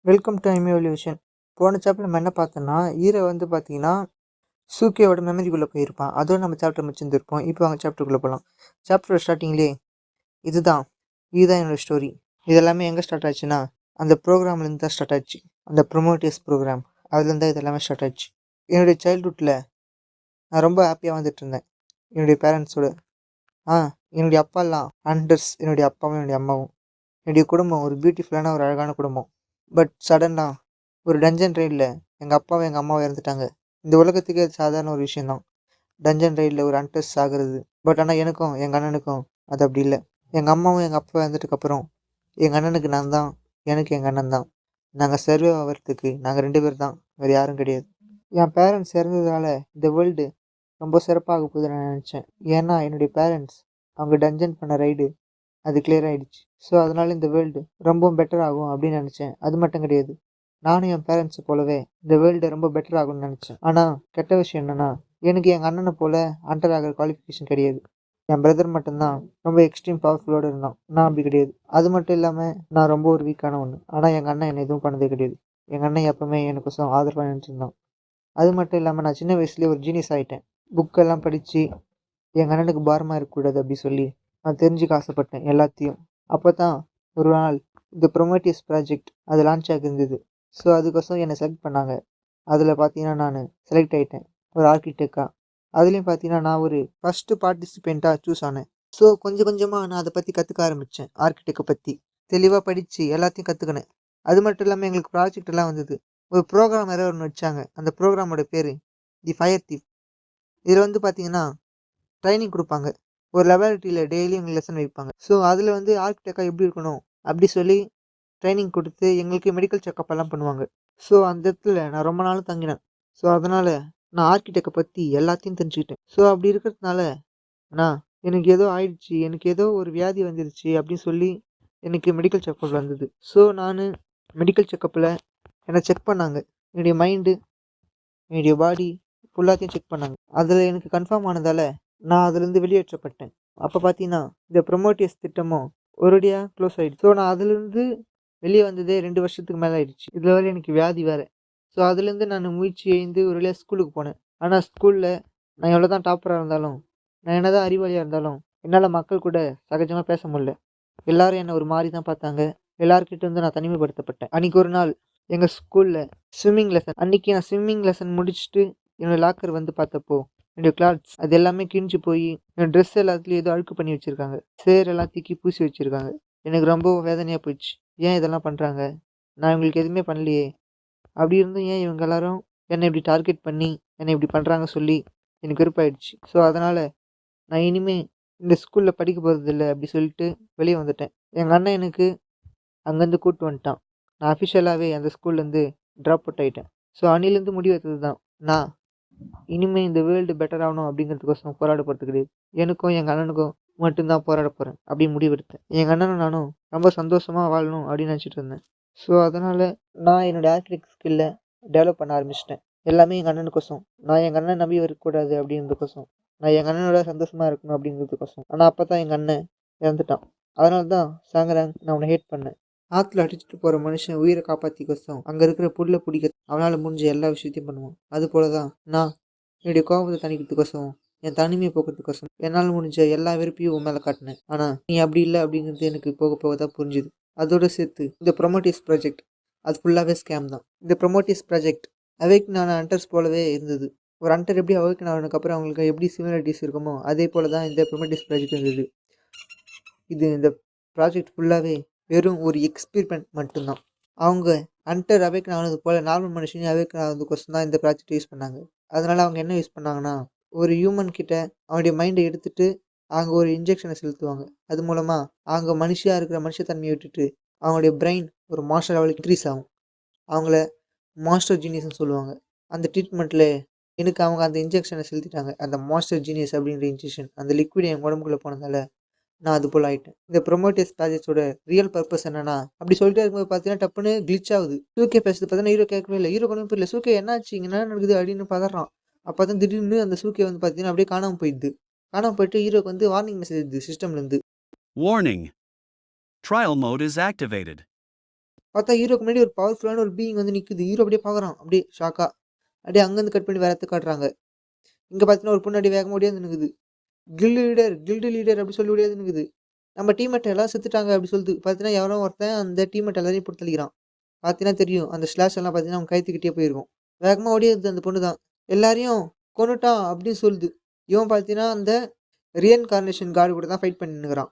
Welcome to I'm evolution. போன chapter நம்ம என்ன பார்த்தோன்னா, ஹீரோ வந்து பார்த்தீங்கன்னா, சூக்கியோட மெமரிக்குள்ளே போயிருப்பான். அதோட நம்ம சாப்டர் முடிச்சிருந்துருப்போம். இப்போ வாங்க சாப்டருக்குள்ளே போகலாம். சாப்டர் ஸ்டார்டிங்லேயே இதுதான் இதுதான் என்னோடய ஸ்டோரி. இது எல்லாமே எங்கே ஸ்டார்ட் ஆச்சுன்னா, அந்த ப்ரோக்ராம்லேருந்து தான் ஸ்டார்ட் ஆச்சு. அந்த ப்ரொமோட்டியஸ் ப்ரோக்ராம் அதுலேருந்து தான் இது எல்லாமே ஸ்டார்ட் ஆச்சு. என்னுடைய சைல்ட்ஹுட்டில் நான் ரொம்ப ஹாப்பியாக வந்துட்டு இருந்தேன் என்னுடைய பேரண்ட்ஸோட. என்னுடைய அப்பாலாம் ஹண்டர்ஸ், என்னுடைய அப்பாவும் என்னுடைய அம்மாவும். என்னுடைய குடும்பம் ஒரு பியூட்டிஃபுல்லான ஒரு அழகான குடும்பம். பட் சடனாக ஒரு டஞ்சன் ரைடில் எங்கள் அப்பாவும் எங்கள் அம்மாவும் இறந்துட்டாங்க. இந்த உலகத்துக்கே அது சாதாரண ஒரு விஷயந்தான், டஞ்சன் ரைடில் ஒரு ஹண்டர்ஸ் ஆகுறது. பட் ஆனால் எனக்கும் எங்கள் அண்ணனுக்கும் அது அப்படி இல்லை. எங்கள் அம்மாவும் எங்கள் அப்பா இறந்துட்டுக்கப்புறம் எங்கள் அண்ணனுக்கு நான் தான், எனக்கு எங்கள் அண்ணன் தான். நாங்கள் சர்வே ஆகிறதுக்கு நாங்கள் 2 பேர் தான், வேறு யாரும் கிடையாது. என் பேரண்ட்ஸ் இறந்ததால இந்த வேர்ல்டு ரொம்ப சிறப்பாக போகுதுன்னு நான் நினச்சேன். ஏன்னா என்னுடைய பேரண்ட்ஸ் அவங்க டஞ்சன் பண்ண ரைடு அது கிளியர் ஆகிடுச்சு. ஸோ அதனால் இந்த வேர்ல்டு ரொம்பவும் பெட்டர் ஆகும் அப்படின்னு நினச்சேன். அது மட்டும் கிடையாது, நானும் என் பேரண்ட்ஸை போலவே இந்த வேர்ல்டு ரொம்ப பெட்டர் ஆகும்னு நினச்சேன். ஆனால் கெட்ட விஷயம் என்னென்னா, எனக்கு எங்கள் அண்ணனை போல் ஹண்டர் ஆகிற குவாலிஃபிகேஷன் கிடையாது. என் பிரதர் மட்டும்தான் ரொம்ப எக்ஸ்ட்ரீம் பவர்ஃபுல்லோடு இருந்தான். நான் அப்படி கிடையாது. அது மட்டும் இல்லாமல் நான் ரொம்ப ஒரு வீக்கான ஒன்று. ஆனால் எங்கள் அண்ணன் என்னை எதுவும் பண்ணதே கிடையாது. எங்கள் அண்ணன் எப்போவுமே எனக்கோசம் ஆதரவாக நினச்சிருந்தான். அது மட்டும் இல்லாமல் நான் சின்ன வயசுலேயே ஒரு ஜீனியஸ் ஆகிட்டேன். புக்கெல்லாம் படித்து எங்கள் அண்ணனுக்கு பாரமாக இருக்கக்கூடாது அப்படி சொல்லி நான் தெரிஞ்சுக்க ஆசைப்பட்டேன் எல்லாத்தையும். அப்போ தான் ஒரு நாள் இந்த ப்ரொமேட்டியஸ் ப்ராஜெக்ட் அது லான்ச் ஆகியிருந்தது. ஸோ அதுக்கோசம் என்னை செலக்ட் பண்ணாங்க. அதில் பார்த்தீங்கன்னா நான் செலக்ட் ஆகிட்டேன் ஒரு ஆர்கிடெக்டாக. அதுலேயும் பார்த்தீங்கன்னா நான் ஒரு ஃபஸ்ட்டு பார்ட்டிசிபெண்ட்டாக சூஸ் ஆனேன். ஸோ கொஞ்சம் கொஞ்சமாக நான் அதை பற்றி கற்றுக்க ஆரம்பித்தேன். ஆர்கிடெக்டை பற்றி தெளிவாக படித்து எல்லாத்தையும் கற்றுக்கினேன். அது மட்டும் இல்லாமல் எங்களுக்கு ப்ராஜெக்ட் எல்லாம் வந்தது. ஒரு ப்ரோக்ராம் வேறு ஒன்று வச்சாங்க. அந்த ப்ரோக்ராமோட பேர் தி ஃபயர் தீஃப். இதில் வந்து பார்த்தீங்கன்னா ட்ரைனிங் கொடுப்பாங்க. ஒரு லெபார்ட்டரியில் டெய்லியும் லெசன் வைப்பாங்க. ஸோ அதில் வந்து ஆர்கிடெக்டாக எப்படி இருக்கணும் அப்படி சொல்லி ட்ரைனிங் கொடுத்து எங்களுக்கு மெடிக்கல் செக்கப் எல்லாம் பண்ணுவாங்க. ஸோ அந்த இடத்துல நான் ரொம்ப நாள் தங்கினேன். ஸோ அதனால் நான் ஆர்கிடெக்டை பற்றி எல்லாத்தையும் தெரிஞ்சுக்கிட்டேன். ஸோ அப்படி இருக்கிறதுனால நான் எனக்கு ஏதோ ஆயிடுச்சு, எனக்கு ஏதோ ஒரு வியாதி வந்துடுச்சு அப்படின்னு சொல்லி எனக்கு மெடிக்கல் செக்கப் வந்தது. ஸோ நான் மெடிக்கல் செக்கப்பில் என்னை செக் பண்ணாங்க. என்னுடைய மைண்டு, என்னுடைய பாடி ஃபுல்லாத்தையும் செக் பண்ணாங்க. அதில் எனக்கு கன்ஃபார்ம் ஆனதால் நான் அதுலேருந்து வெளியேற்றப்பட்டேன். அப்போ பார்த்தீங்கன்னா இந்த ப்ரொமோட்டியஸ் திட்டமும் ஒரேடியாக க்ளோஸ் ஆகிடுச்சு. ஸோ நான் அதுலேருந்து வெளியே வந்ததே 2 வருஷத்துக்கு மேலே ஆயிடுச்சு. இதில் வேறு எனக்கு வியாதி வேறு. ஸோ அதுலேருந்து நான் முயற்சி எழுந்து ஒரு வழியாக ஸ்கூலுக்கு போனேன். ஆனால் ஸ்கூலில் நான் எவ்வளோ தான் டாப்பராக இருந்தாலும், நான் என்ன தான் அறிவாளியாக இருந்தாலும் என்னால் மக்கள் கூட சகஜமாக பேச முடியல. எல்லோரும் என்னை ஒரு மாதிரி தான் பார்த்தாங்க. எல்லாருக்கிட்ட இருந்து நான் தனிமைப்படுத்தப்பட்டேன். அன்றைக்கி ஒரு நாள் எங்கள் ஸ்கூலில் ஸ்விம்மிங் லெசன். அன்றைக்கி நான் ஸ்விம்மிங் லெசன் முடிச்சுட்டு என்னோடய லாக்கர் வந்து பார்த்தப்போ என்னுடைய கிளாத்ஸ் அது எல்லாமே கிழிஞ்சு போய் என் ட்ரெஸ் எல்லாத்துலேயும் ஏதோ அழுக்கு பண்ணி வச்சுருக்காங்க. சேர் எல்லாம் தூக்கி பூசி வச்சுருக்காங்க. எனக்கு ரொம்ப வேதனையாக போயிடுச்சு. ஏன் இதெல்லாம் பண்ணுறாங்க? நான் இவங்களுக்கு எதுவுமே பண்ணலையே. அப்படி இருந்தும் ஏன் இவங்க எல்லாரும் என்னை இப்படி டார்கெட் பண்ணி என்னை இப்படி பண்ணுறாங்க சொல்லி எனக்கு வெறுப்பாயிடுச்சு. ஸோ அதனால் நான் இனிமேல் இந்த ஸ்கூலில் படிக்க போகிறதில்ல அப்படி சொல்லிட்டு வெளியே வந்துட்டேன். எங்கள் அண்ணன் எனக்கு அங்கேருந்து கூப்பிட்டு வந்துட்டான். நான் அஃபிஷியலாகவே அந்த ஸ்கூல்லேருந்து ட்ராப் அவுட் ஆகிட்டேன். ஸோ அன்னிலேருந்து முடிவு எடுத்தது தான், நான் இனிமேல் இந்த வேர்ல்டு பெட்டர் ஆகணும் அப்படிங்கிறதுக்கோசம் போராட போகிறது கிடையாது. எனக்கும் எங்கள் அண்ணனுக்கும் மட்டும்தான் போராட போகிறேன் அப்படின்னு முடிவெடுத்தேன். எங்கள் அண்ணனும் நானும் ரொம்ப சந்தோஷமாக வாழணும் அப்படின்னு நினச்சிட்டு இருந்தேன். ஸோ அதனால் நான் என்னோடய ஆர்கிடெக்ட் ஸ்கில்லை டெவலப் பண்ண ஆரம்பிச்சிட்டேன். எல்லாமே எங்கள் அண்ணனுக்கோசம். நான் எங்கள் அண்ணன் நம்பி இருக்கக்கூடாது அப்படிங்கிறதுக்கோசம். நான் எங்கள் அண்ணனோட சந்தோஷமாக இருக்கணும் அப்படிங்கிறதுக்கோசம். ஆனால் அப்போ தான் எங்கள் அண்ணன் இறந்துட்டான். அதனால தான் சாங்கராங் நான் உன்னை ஹேட் பண்ணேன். ஆற்றுல அடிச்சுட்டு போகிற மனுஷன் உயிரை காப்பாற்றிக்கோசம் அங்கே இருக்கிற புல்லை பிடிக்க அவனால் முடிஞ்ச எல்லா விஷயத்தையும் பண்ணுவான். அது போல தான் நான் என்னுடைய கோபத்தை தணிக்கிறதுக்கோசம், என் தனிமையை போக்குறதுக்கோசம் என்னால் முடிஞ்ச எல்லா வெறுப்பையும் உன் மேலே காட்டினேன். ஆனால் நீ அப்படி இல்லை அப்படிங்கிறது எனக்கு போக போக தான் புரிஞ்சுது. அதோடு சேர்த்து இந்த ப்ரொமோட்டியஸ் ப்ராஜெக்ட் அது ஃபுல்லாகவே ஸ்கேம் தான். இந்த ப்ரொமோட்டியஸ் ப்ராஜெக்ட் அவேக்கன் ஆன ஹண்டர்ஸ் போலவே இருந்தது. ஒரு ஹண்டர் எப்படி அவேக்கன் ஆனதுக்கப்புறம் அவங்களுக்கு எப்படி சிமிலாரிட்டிஸ் இருக்குமோ அதே போல தான் இந்த ப்ரொமோட்டியஸ் ப்ராஜெக்ட் இருந்தது. இந்த ப்ராஜெக்ட் ஃபுல்லாகவே வெறும் ஒரு எக்ஸ்பெரிமெண்ட் மட்டும்தான். அவங்க ஹண்டர் அவேக்கன் ஆனது போல் நார்மல் மனுஷனையும் அவேக்கன் ஆனதுக்கோசம் தான் இந்த ப்ராஜெக்ட் யூஸ் பண்ணாங்க. அதனால் அவங்க என்ன யூஸ் பண்ணாங்கன்னா, ஒரு ஹியூமன் கிட்ட அவனுடைய மைண்டை எடுத்துகிட்டு அவங்க ஒரு இன்ஜெக்ஷனை செலுத்துவாங்க. அது மூலமாக அவங்க மனுஷியாக இருக்கிற மனுஷத்தன்மையை விட்டுட்டு அவங்களுடைய பிரெயின் ஒரு மாஸ்டர் லெவலுக்கு இன்க்ரீஸ் ஆகும். அவங்கள மாஸ்டர் ஜீனியஸ்னு சொல்லுவாங்க. அந்த ட்ரீட்மெண்ட்டில் எனக்கு அவங்க அந்த இன்ஜெக்ஷனை செலுத்திட்டாங்க. அந்த மாஸ்டர் ஜீனியஸ் அப்படின்ற இன்ஜெக்ஷன் அந்த லிக்விட் என் உடம்புக்குள்ளே போனதால் நான் அது போல் ஆகிட்டேன். இந்த ப்ரொமோட்டியஸ் ப்ராஜெக்டோட ரியல் பர்பஸ் என்னன்னா, அப்படி சொல்லிட்டே இருக்கும்போது பார்த்தீங்கன்னா டப்புன்னு கிளிச் ஆகுது. சூக்கே பேசுறது பார்த்தீங்கன்னா ஹீரோ கேட்கவே இல்லை. ஹீரோ ஒன்றும் புரியல. சூக்கே என்னாச்சு, இங்கே என்ன நடக்குது அப்படின்னு பதறான். அப்போ தான் திடீர்னு அந்த சூக்கே வந்து பார்த்தீங்கன்னா அப்படியே காணாமல் போயிடுது. காணாமல் போயிட்டு ஹீரோக்கு வந்து வார்னிங் மெசேஜ் வருது சிஸ்டம்லேருந்து. Warning. Trial mode is activated. பார்த்தா ஹீரோக்கு முன்னாடி ஒரு பவர்ஃபுல்லான ஒரு பீயிங் வந்து நிக்குது. ஹீரோ அப்படியே பார்க்குறான். அப்படியே ஷாக்கா. அப்படியே அங்கருந்து கட் பண்ணி வேற இடத்துக்கு காட்டுறாங்க. இங்க பார்த்தீங்கன்னா ஒரு பொண்ணு அப்படியே வேகமா ஓடியாந்து நிக்குது. கில்டு லீடர் அப்படி சொல்லி ஓடியாந்து நிக்குது. நம்ம டீம்மேட் எல்லாம் செத்துட்டாங்க அப்படி சொல்லுது. பார்த்தீங்கன்னா எவனோ ஒருத்தன் அந்த டீம்மேட் எல்லாரையும் போட்டு தள்ளிக்கிறான். பார்த்தீங்கன்னா தெரியும். அந்த ஸ்லாஷ் எல்லாம் பார்த்தீங்கன்னா அவன் கழுத்துக்கிட்டே போயிருக்கும். வேகமா ஓடியாருது அந்த பொண்ணு தான். எல்லாரையும் கொன்னுட்டான் அப்படின்னு சொல்லுது. இவன் பார்த்தீங்கன்னா அந்த ரீஇன்கார்னேஷன் கார்டு கூட தான் ஃபைட் பண்ணின்னுக்குறான்.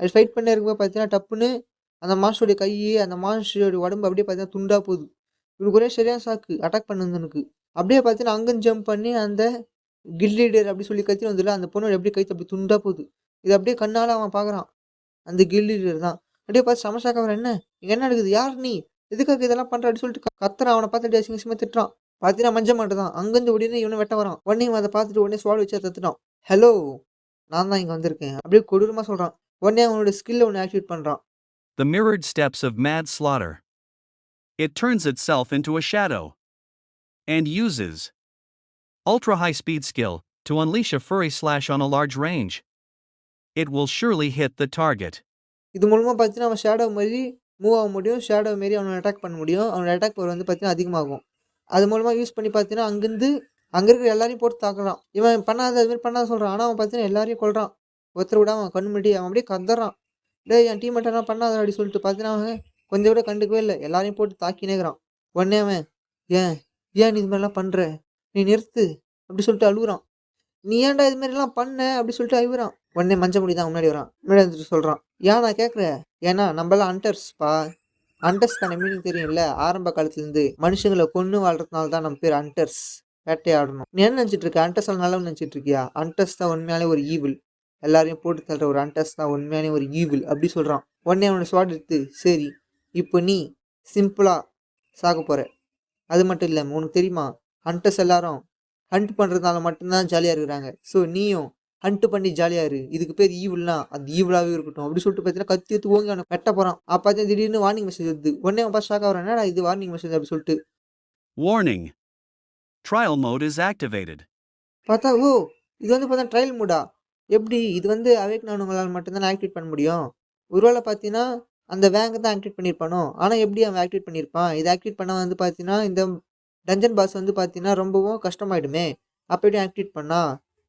அது ஃபைட் பண்ண இருக்கும்போது பார்த்தீங்கன்னா டப்புன்னு அந்த மான்ஸ்டருடைய கை, அந்த மான்ஸ்டருடைய உடம்பு அப்படியே பார்த்தீங்கன்னா துண்டா போகுது. இவனுக்கு ஒரே சரியான ஷாக்கு. அட்டாக் பண்ணுனதுனுக்கு. அப்படியே பார்த்தீங்கன்னா அங்கருந்து ஜம்ப் பண்ணி அந்த கில் லீடர் அப்படி சொல்லி கத்தின்னு வந்துல அந்த பொண்ணோட எப்படி கழுத்து அப்படி துண்டா போகுது. இது அப்படியே கண்ணால அவன் பார்க்குறான். அந்த கில் லீடர் தான். அப்படியே பார்த்து செம ஷாக் ஆகுறான். என்ன இங்க என்ன நடக்குது? யார் நீ? எதுக்காக இதெல்லாம் பண்ற? அப்படின்னு சொல்லிட்டு கத்துறான். அவனை பார்த்து அப்படியே அசிங்க அசிங்கமா திட்டுறான். பார்த்தீங்கன்னா மஞ்ச மாட்டு தான். அங்கருந்து உடனே இவனை வெட்ட வரான். உடனே இவன் அதை பார்த்துட்டு உடனே ஸ்வாட் வச்சு தத்துட்டான். ஹலோ, நான் தான் இங்க வந்திருக்கேன். அப்படியே கொடூரமா சொல்றான். உடனே அவனோட ஸ்கில்ல ஒன்று ஆக்டிவேட் பண்றான். The mirrored steps of Mad Slaughter. It turns itself into a shadow and uses ultra high speed skill to unleash a furry slash on a large range. It will surely hit the target. இது மூலமா பார்த்தீங்கன்னா அவன் shadow மாதிரி move ஆக முடியும். Shadow மாரி அவனை attack பண்ண முடியும். அவனோட அட்டாக் பவர் வந்து பார்த்தீங்கன்னா அதிகமாகும். அது மூலமா யூஸ் பண்ணி பார்த்தீங்கன்னா அங்கேருந்து அங்கே இருக்கிற எல்லாரையும் போட்டு தாக்குறான். இவன் பண்ணாத அது மாதிரி பண்ணாத சொல்கிறான். ஆனால் அவன் பார்த்தீங்கன்னா எல்லாரையும் கொல்றான். ஒருத்தர் விடாம அவன் கண்ணு முன்னாடி அவன் அப்படியே கதறான். டேய் என் டீம்மேட் எல்லாம் பண்ணாத அப்படி சொல்லிட்டு பார்த்தீங்கன்னா அவன் கொஞ்சம் கூட கண்டுக்கவே இல்லை. எல்லாரையும் போட்டு தாக்கினேக்கிறான். உடனே அவன் ஏன் ஏன் நீ இது மாதிரிலாம் பண்ணுற? நீ நிறுத்து அப்படி சொல்லிட்டு அழுகுறான். நீ ஏன்டா இது மாதிரிலாம் பண்ண அப்படி சொல்லிட்டு அழுகுறான். உடனே மஞ்ச முடி தான் முன்னாடி வரான். முன்னாடி வந்துட்டு சொல்கிறான். ஏன் நான் கேட்குறேன்? ஏன்னா நம்மளாம் ஹண்டர்ஸ்ப்பா. ஹண்டர்ஸ்க்கான மீனிங் தெரியும்ல. ஆரம்ப காலத்துலேருந்து மனுஷங்களை கொன்று வாழ்றதுனால தான் நம்ம பேர் ஹண்டர்ஸ். வேட்டையாடணும். நீ என்ன நினச்சிட்டு இருக்க? ஹண்டர்ஸ் எல்லாம் நல்லவன்னு நினச்சிட்டு இருக்கியா? ஹண்டர்ஸ் தான் உண்மையாலே ஒரு ஈவில். எல்லாரையும் போட்டு தள்ளுற ஒரு ஹண்டர்ஸ் தான் உண்மையாலே ஒரு ஈவில் அப்படி சொல்கிறான். உடனே அவனோட ஸ்வாட் எடுத்து சரி இப்போ நீ சிம்பிளாக சாக போகிற. அது மட்டும் இல்லை உனக்கு தெரியுமா ஹண்டர்ஸ் எல்லாரும் ஹண்ட் பண்ணுறதுனால மட்டும்தான் ஜாலியாக இருக்கிறாங்க. ஸோ நீயும் ஹண்ட் பண்ணி ஜாலியாக இரு. இதுக்கு பேர் ஈவில்னா அது ஈவிலாகவே இருக்கட்டும் அப்படி சொல்லிட்டு பார்த்தீங்கன்னா கத்தி எடுத்து ஓங்கி அவனை வெட்ட போகிறான். அப்போ திடீர்னு வார்னிங் மெசேஜ் வருது. உடனே அவன் பார்த்து ஷாக் ஆகிறான். என்னடா இது வார்னிங் மெசேஜ் அப்படி சொல்லிட்டு Warning. Trial mode is activated. பார்த்தா ஓ இது வந்து பார்த்தா ட்ரையல் மூடா? எப்படி இது வந்து அவேக் ஆனவங்களால் மட்டும்தான் ஆக்டிவேட் பண்ண முடியும். ஒருவேளை பார்த்தீங்கன்னா அந்த வேங்கை தான் ஆக்டிவேட் பண்ணியிருப்பானோ. ஆனால் எப்படி அவன் ஆக்டிவேட் பண்ணியிருப்பான்? இதை ஆக்டிவேட் பண்ணால் வந்து பார்த்தீங்கன்னா இந்த டஞ்சன் பாஸ் வந்து பார்த்தீங்கன்னா ரொம்பவும் கஷ்டமாயிடுமே. அப்போ எப்படி ஆக்டிவேட் பண்ணா?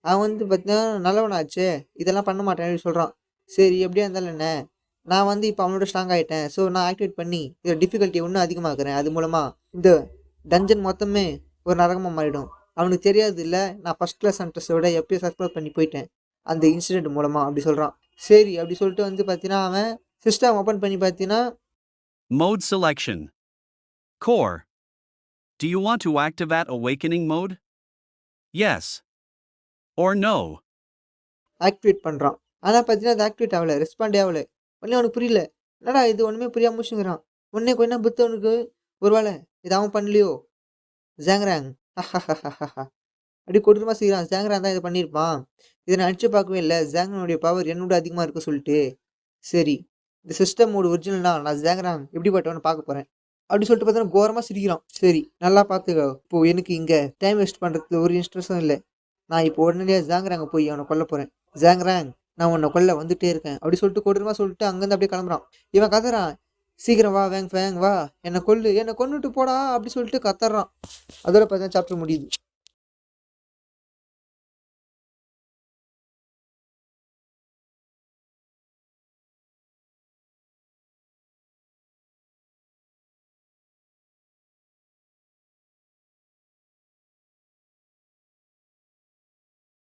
அவன் வந்து பார்த்தீங்கன்னா நல்லவனாச்சே. இதெல்லாம் பண்ண மாட்டேன் அப்படின்னு சொல்கிறான். சரி எப்படியா இருந்தாலும் என்ன, நான் வந்து இப்போ அவனோட ஸ்ட்ராங் ஆகிட்டேன். ஸோ நான் ஆக்டிவேட் பண்ணி இதோட டிஃபிகல்ட்டி இன்னும் அதிகமாக்குறேன். அது மூலமாக இந்த டஞ்சன் மொத்தமே ஒரு நரகமாக மாறிடும். அவனுக்கு தெரியாது இல்லை நான் ஃபஸ்ட் கிளாஸ் ஹண்டர்ஸோட எப்பயும் சஸ்பெண்ட் பண்ணி போயிட்டேன் அந்த இன்சிடென்ட் மூலமாக அப்படி சொல்கிறான். சரி அப்படி சொல்லிட்டு வந்து பார்த்தீங்கன்னா அவன் சிஸ்டம் ஓப்பன் பண்ணி பார்த்தீங்கன்னா Mode selection. Core. Do you want to activate awakening mode? Yes. Or no? Activate பண்ணுறான். ஆனால் பார்த்தீங்கன்னா அது ஆக்டிவேட் ஆகலை. ரெஸ்பாண்டே ஆகலை. உடனே அவனுக்கு புரியல. என்னடா இது ஒன்றுமே புரியாம முடிச்சுங்கிறான். உடனே கொஞ்ச நேரம் புத்த அவனுக்கு ஒரு வேளை இது அவன் பண்ணலையோ ஜாங்ராங் அப்படி கொடூரமாக செய்கிறான். ஜாங்ராங் தான் இதை பண்ணியிருப்பான். இதை நான் நினச்சி பார்க்கவே இல்லை. ஜாங்ரானுடைய பவர் என்னோட அதிகமாக இருக்கு சொல்லிட்டு சரி இந்த சிஸ்டமோட ஒரிஜினல்னா நான் ஜாங்ராங் எப்படிப்பட்டவனு பார்க்க போகிறேன் அப்படி சொல்லிட்டு பார்த்தா கோரமாக சிரிக்கிறான். சரி நல்லா பார்த்துக்க. இப்போ எனக்கு இங்கே டைம் வேஸ்ட் பண்ணுறதுல ஒரு இன்ட்ரெஸ்டும் இல்லை. நான் இப்போ உடனடியாக ஜாங்ராங்க போய் அவனை கொல்ல போகிறேன். ஜாங்ராங் நான் உன்னை கொல்ல வந்துட்டே இருக்கேன் அப்படி சொல்லிட்டு கொடூரமாக சொல்லிட்டு அங்கேருந்து அப்படியே கிளம்புறான். இவன் கத்துறான். சீக்கிரம் வா வேங் வா என்னை கொல்லுட்டு போடா அப்படி சொல்லிட்டு கத்துறான். அதோட பார்த்தா சாப்டர் முடியுது.